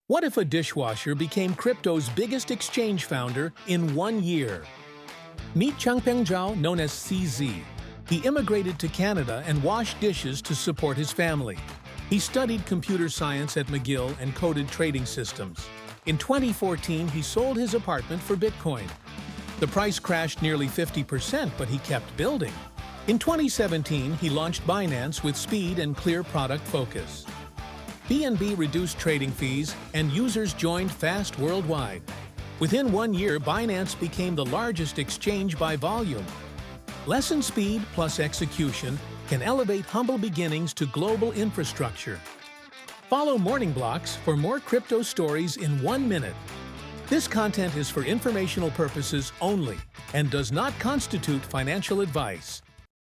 What if a dishwasher became crypto's biggest exchange founder in 1 year? Meet Changpeng Zhao, known as CZ. He immigrated to Canada and washed dishes to support his family. He studied computer science at McGill and coded trading systems. In 2014, he sold his apartment for Bitcoin. The price crashed nearly 50%, but he kept building. In 2017, he launched Binance with speed and clear product focus. BNB reduced trading fees, and users joined fast worldwide. Within 1 year, Binance became the largest exchange by volume. Lesson speed plus execution can elevate humble beginnings to global infrastructure. Follow MorningBlocks for more crypto stories in 1 minute. This content is for informational purposes only and does not constitute financial advice.